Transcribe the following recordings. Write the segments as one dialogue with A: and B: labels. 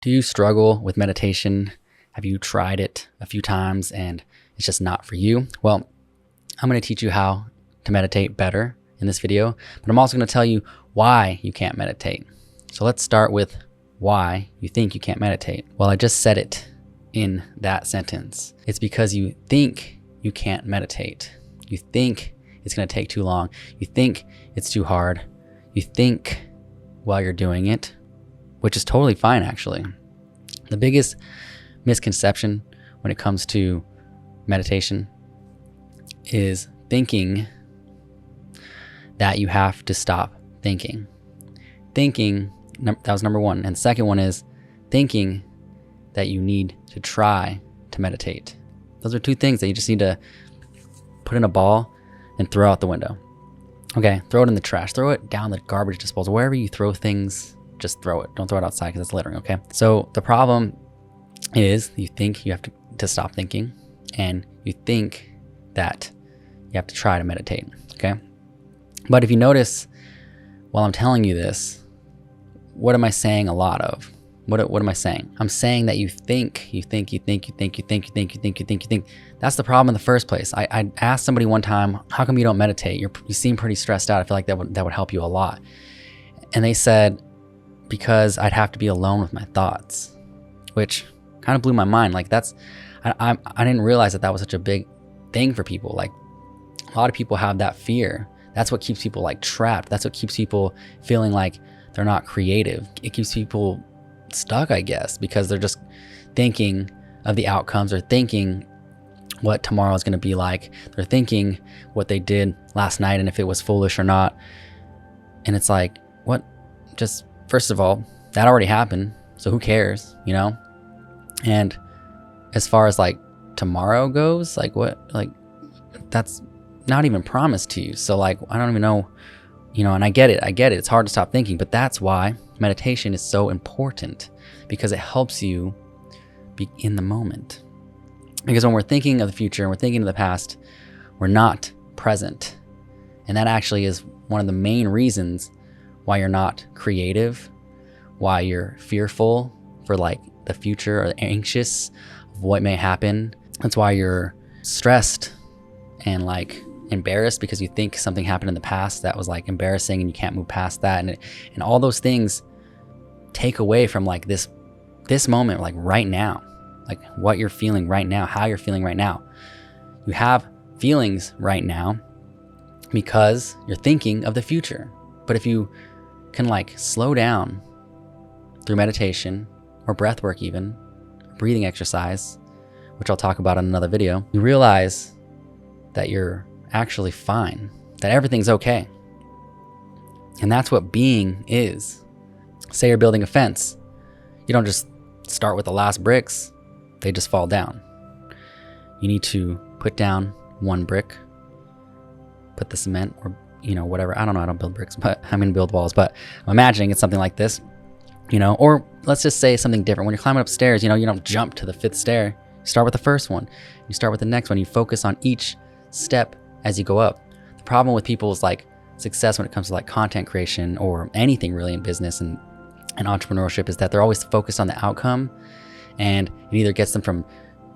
A: Do you struggle with meditation? Have you tried it a few times and it's just not for you? Well, I'm going to teach you how to meditate better in this video, but I'm also going to tell you why you can't meditate. So let's start with why you think you can't meditate. Well, I just said it in that sentence. It's because you think you can't meditate. You think it's going to take too long. You think it's too hard. You think while you're doing it, which is totally fine actually. The biggest misconception when it comes to meditation is thinking that you have to stop thinking. Thinking, that was number one. And second one is thinking that you need to try to meditate. Those are two things that you just need to put in a ball and throw out the window. Okay, throw it in the trash. Throw it down the garbage disposal. Wherever you throw things, just throw it. Don't throw it outside because it's littering, okay? So the problem is you think you have to stop thinking, and you think that you have to try to meditate, okay? But if you notice, while I'm telling you this, what am I saying a lot of? What am I saying? I'm saying that you think. That's the problem in the first place. I asked somebody one time, how come you don't meditate? You seem pretty stressed out. I feel like that would help you a lot. And they said, because I'd have to be alone with my thoughts, which kind of blew my mind. Like I didn't realize that was such a big thing for people. Like a lot of people have that fear. That's what keeps people like trapped. That's what keeps people feeling like they're not creative. It keeps people stuck, I guess, because they're just thinking of the outcomes or thinking what tomorrow is going to be like. They're thinking what they did last night and if it was foolish or not. And it's like, what? Just first of all, that already happened. So who cares, you know? And as far as like tomorrow goes, like what, like that's not even promised to you. So like, I don't even know, you know, and I get it. It's hard to stop thinking, but that's why meditation is so important, because it helps you be in the moment. Because when we're thinking of the future and we're thinking of the past, we're not present. And that actually is one of the main reasons why you're not creative, why you're fearful for like the future or anxious of what may happen. That's why you're stressed and like embarrassed because you think something happened in the past that was like embarrassing and you can't move past that. And all those things take away from like this moment, like right now, like what you're feeling right now, how you're feeling right now. You have feelings right now because you're thinking of the future. But if you can like slow down through meditation or breath work, even breathing exercise, which I'll talk about in another video, you realize that you're actually fine, that everything's okay. And that's what being is. Say you're building a fence. You don't just start with the last bricks. They just fall down. You need to put down one brick, put the cement or, you know, whatever. I don't know. I don't build bricks, but I'm going to build walls. But I'm imagining it's something like this, you know, or let's just say something different. When you're climbing upstairs, you know, you don't jump to the 5th stair. You start with the first one. You start with the next one. You focus on each step as you go up. The problem with people's like success when it comes to like content creation or anything really in business and entrepreneurship is that they're always focused on the outcome, and it either gets them from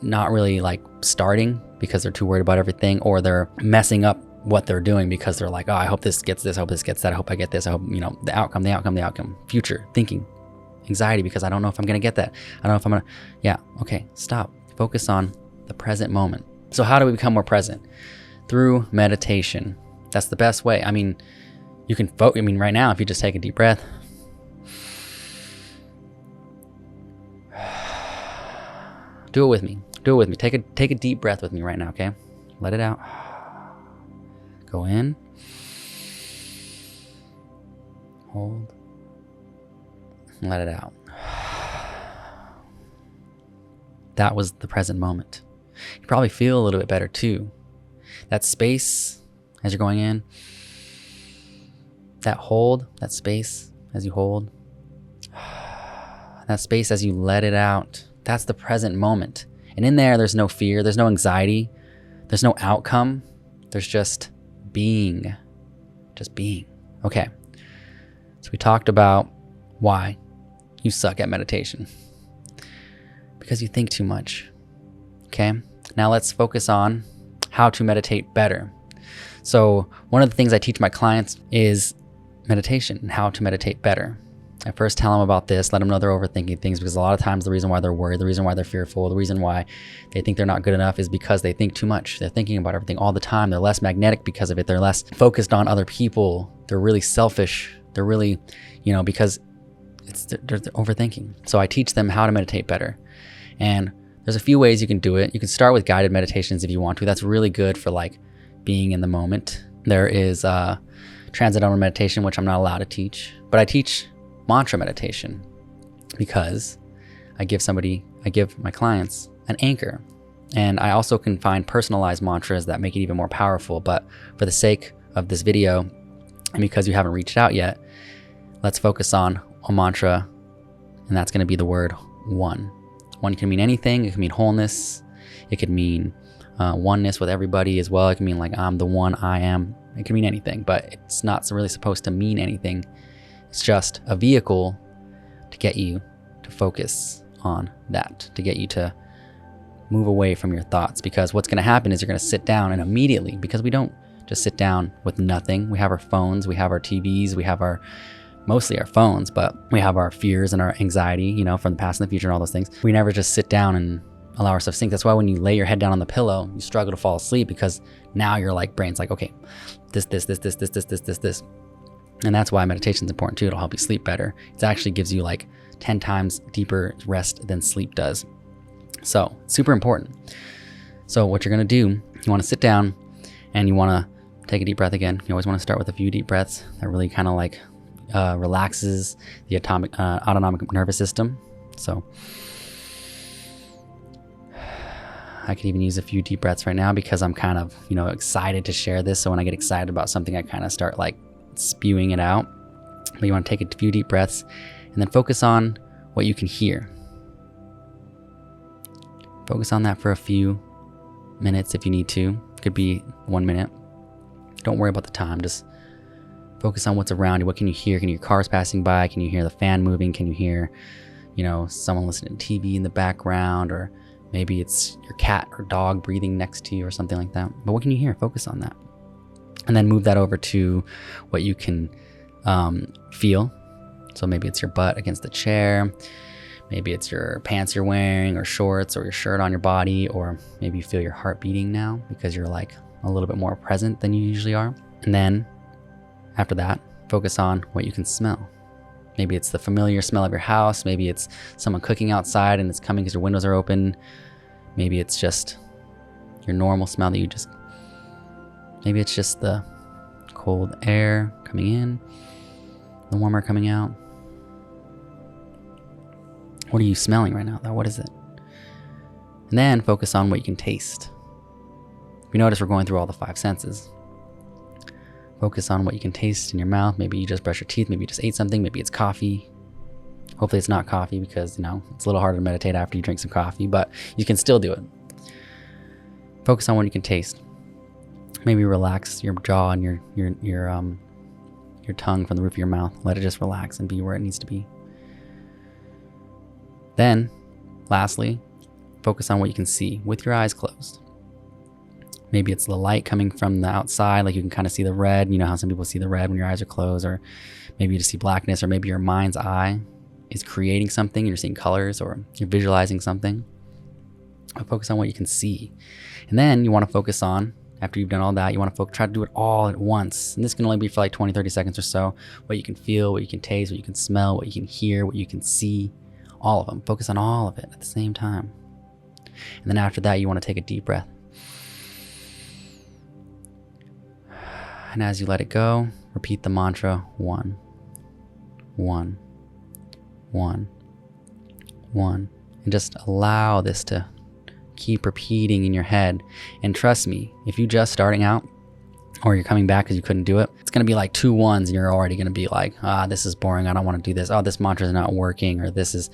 A: not really like starting because they're too worried about everything, or they're messing up what they're doing because they're like, oh, I hope this gets this, I hope this gets that, I hope I get this, I hope, you know, the outcome, future thinking, anxiety because I don't know if I'm going to get that. I don't know if I'm going to, yeah, okay, stop. Focus on the present moment. So how do we become more present? Through meditation. That's the best way. I mean, you can right now, if you just take a deep breath, do it with me. Take a deep breath with me right now, okay? Let it out. Go in. Hold. And let it out. That was the present moment. You probably feel a little bit better too. That space as you're going in. That hold, that space as you hold. That space as you let it out. That's the present moment. And in there's no fear, there's no anxiety, there's no outcome. There's just being. Just being. Okay. So we talked about why you suck at meditation. Because you think too much. Okay, now let's focus on how to meditate better. So one of the things I teach my clients is meditation and how to meditate better. I first tell them about this, let them know they're overthinking things, because a lot of times the reason why they're worried, the reason why they're fearful, the reason why they think they're not good enough is because they think too much. They're thinking about everything all the time. They're less magnetic because of it. They're less focused on other people. They're really selfish. They're really, because they're overthinking. So I teach them how to meditate better. And there's a few ways you can do it. You can start with guided meditations if you want to. That's really good for like being in the moment. There is transcendental meditation, which I'm not allowed to teach, but I teach mantra meditation because I give my clients an anchor. And I also can find personalized mantras that make it even more powerful. But for the sake of this video, and because you haven't reached out yet, let's focus on a mantra, and that's going to be the word one. One can mean anything. It can mean wholeness. It could mean oneness with everybody as well. It can mean like I'm the one, I am. It can mean anything, but it's not really supposed to mean anything. It's just a vehicle to get you to focus on that, to get you to move away from your thoughts. Because what's going to happen is you're going to sit down, and immediately, because we don't just sit down with nothing. We have our phones, we have our TVs, we have mostly our phones, but we have our fears and our anxiety, from the past and the future and all those things. We never just sit down and allow ourselves to think. That's why when you lay your head down on the pillow, you struggle to fall asleep, because now your brain's like, okay, this. And that's why meditation is important too. It'll help you sleep better. It actually gives you 10 times deeper rest than sleep does. So super important. So what you're going to do, you want to sit down and you want to take a deep breath again. You always want to start with a few deep breaths. That really kind of relaxes the autonomic nervous system. So I could even use a few deep breaths right now because I'm kind of, excited to share this. So when I get excited about something, I kind of start spewing it out. But you want to take a few deep breaths and then focus on what you can hear. Focus on that for a few minutes if you need to. Could be 1 minute. Don't worry about the time. Just focus on what's around you. What can you hear? Can you hear cars passing by? Can you hear the fan moving? Can you hear, someone listening to TV in the background? Or maybe it's your cat or dog breathing next to you or something like that. But what can you hear? Focus on that. And then move that over to what you can feel. So maybe it's your butt against the chair. Maybe it's your pants you're wearing or shorts or your shirt on your body. Or maybe you feel your heart beating now because you're a little bit more present than you usually are. And then after that, focus on what you can smell. Maybe it's the familiar smell of your house. Maybe it's someone cooking outside and it's coming because your windows are open. Maybe it's just your normal smell that maybe it's just the cold air coming in, the warmer coming out. What are you smelling right now though? What is it? And then focus on what you can taste. If you notice, we're going through all the 5 senses. Focus on what you can taste in your mouth. Maybe you just brush your teeth. Maybe you just ate something. Maybe it's coffee. Hopefully it's not coffee because, it's a little harder to meditate after you drink some coffee, but you can still do it. Focus on what you can taste. Maybe relax your jaw and your tongue from the roof of your mouth. Let it just relax and be where it needs to be. Then, lastly, focus on what you can see with your eyes closed. Maybe it's the light coming from the outside, you can kind of see the red. You know how some people see the red when your eyes are closed, or maybe you just see blackness, or maybe your mind's eye is creating something and you're seeing colors, or you're visualizing something. Focus on what you can see. And then you want to focus on, after you've done all that, you want to try to do it all at once. And this can only be for 20, 30 seconds or so. What you can feel, what you can taste, what you can smell, what you can hear, what you can see, all of them. Focus on all of it at the same time. And then after that, you want to take a deep breath. And as you let it go, repeat the mantra 1, 1, 1, 1. And just allow this to keep repeating in your head. And trust me, if you're just starting out or you're coming back because you couldn't do it, it's going to be 2 ones and you're already going to be this is boring. I don't want to do this. Oh, this mantra is not working, or it's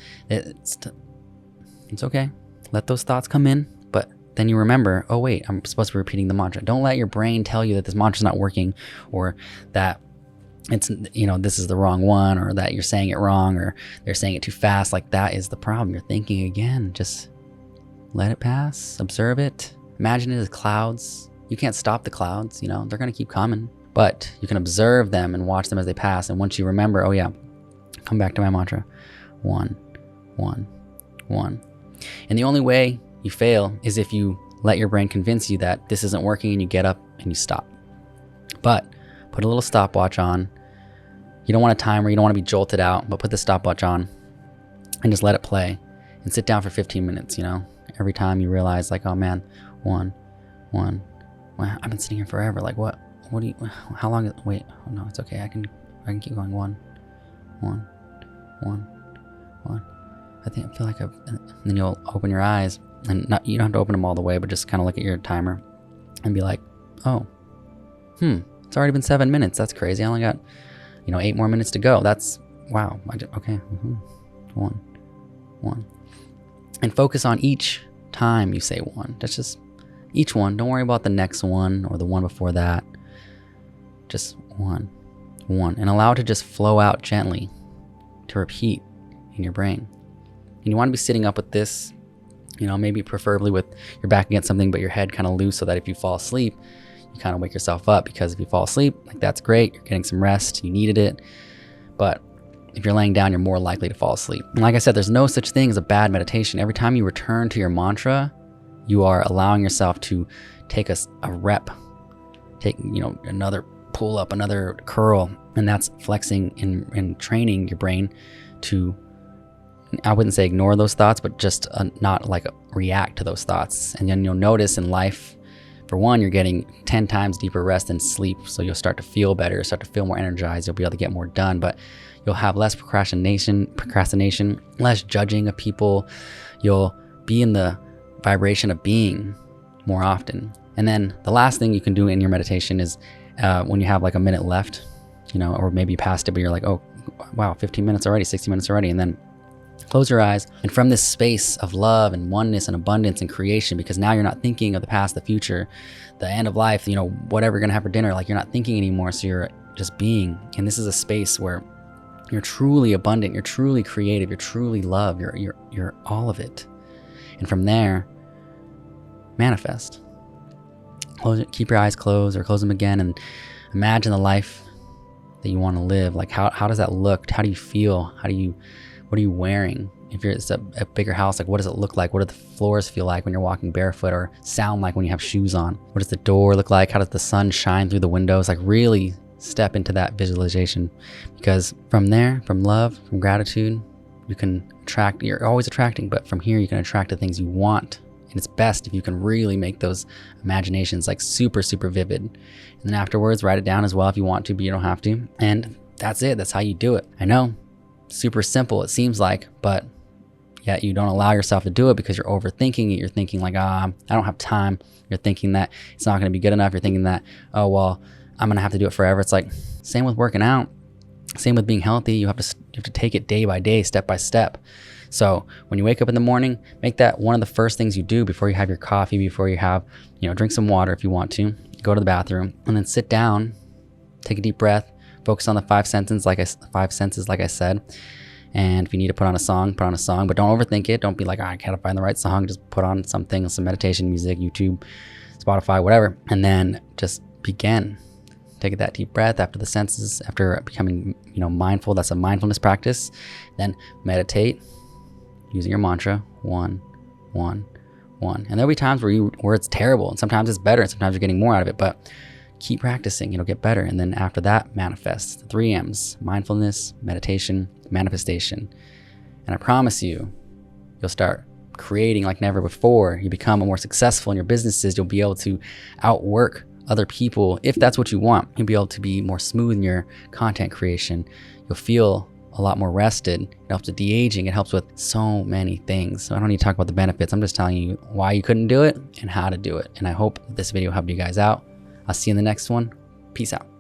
A: okay. Let those thoughts come in, but then you remember, oh wait, I'm supposed to be repeating the mantra. Don't let your brain tell you that this mantra is not working, or that it's, this is the wrong one, or that you're saying it wrong, or they're saying it too fast. Like, that is the problem. You're thinking again. Just let it pass, observe it. Imagine it as clouds. You can't stop the clouds, they're going to keep coming, but you can observe them and watch them as they pass. And once you remember, oh yeah, come back to my mantra, 1, 1, 1. And the only way you fail is if you let your brain convince you that this isn't working, and you get up and you stop. But put a little stopwatch on. You don't want a timer, you don't want to be jolted out, but put the stopwatch on and just let it play, and sit down for 15 minutes, every time you realize, like, oh man, 1, 1. Wow, I've been sitting here forever. Like, what do you, how long, wait, oh no, it's okay. I can keep going. 1, 1, 1, 1. I feel like and then you'll open your eyes, and you don't have to open them all the way, but just kind of look at your timer and be like, oh, it's already been 7 minutes. That's crazy. I only got, 8 more minutes to go. That's, wow. Okay. 1, 1. And focus on each time you say 1. That's just each one. Don't worry about the next one or the one before that. Just 1, 1. And allow it to just flow out gently, to repeat in your brain. And you want to be sitting up with this, maybe preferably with your back against something, but your head kind of loose, so that if you fall asleep, you kind of wake yourself up. Because if you fall asleep, like, that's great. You're getting some rest. You needed it. But if you're laying down, you're more likely to fall asleep. And like I said, there's no such thing as a bad meditation. Every time you return to your mantra, you are allowing yourself to take a rep, take, another pull up, another curl. And that's flexing and training your brain to, I wouldn't say ignore those thoughts, but just not like react to those thoughts. And then you'll notice in life, for one, you're getting 10 times deeper rest than sleep. So you'll start to feel better, start to feel more energized. You'll be able to get more done, but you'll have less procrastination, less judging of people. You'll be in the vibration of being more often. And then the last thing you can do in your meditation is when you have like a minute left, or maybe past it, but you're like, oh, wow, 15 minutes already, 60 minutes already. And then close your eyes, and from this space of love and oneness and abundance and creation, because now you're not thinking of the past, the future, the end of life, whatever you're gonna have for dinner, like, you're not thinking anymore. So you're just being. And this is a space where you're truly abundant, you're truly creative, you're truly love, you're all of it. And from there, manifest. Close it, keep your eyes closed or close them again, and imagine the life that you want to live. Like, how does that look? How do you feel? What are you wearing? If it's a bigger house, like, what does it look like? What do the floors feel like when you're walking barefoot, or sound like when you have shoes on? What does the door look like? How does the sun shine through the windows? Like, really step into that visualization, because from there, from love, from gratitude, you can attract. You're always attracting, but from here you can attract the things you want. And it's best if you can really make those imaginations like super, super vivid. And then afterwards, write it down as well if you want to, but you don't have to. And that's it. That's how you do it. I know, super simple it seems like, but yet you don't allow yourself to do it because you're overthinking it. You're thinking like, I don't have time. You're thinking that it's not going to be good enough. You're thinking that, oh, well, I'm going to have to do it forever. It's like, same with working out, same with being healthy. You have to take it day by day, step by step. So when you wake up in the morning, make that one of the first things you do before you have your coffee, before you have, drink some water if you want to, go to the bathroom, and then sit down, take a deep breath, focus on the 5 senses, like I said. And if you need to put on a song, but don't overthink it. Don't be like, I can't find the right song. Just put on something, some meditation music, YouTube, Spotify, whatever. And then just begin. Take that deep breath after the senses, after becoming, mindful. That's a mindfulness practice. Then meditate using your mantra, 1, 1, 1. And there'll be times where it's terrible, and sometimes it's better, and sometimes you're getting more out of it, but keep practicing, it'll get better. And then after that, manifest. The 3 M's, mindfulness, meditation, manifestation. And I promise you'll start creating like never before. You become more successful in your businesses. You'll be able to outwork other people if that's what you want. You'll be able to be more smooth in your content creation. You'll feel a lot more rested. It helps with de-aging. It helps with so many things. So I don't need to talk about the benefits. I'm just telling you why you couldn't do it and how to do it. And I hope this video helped you guys out. I'll see you in the next one. Peace out.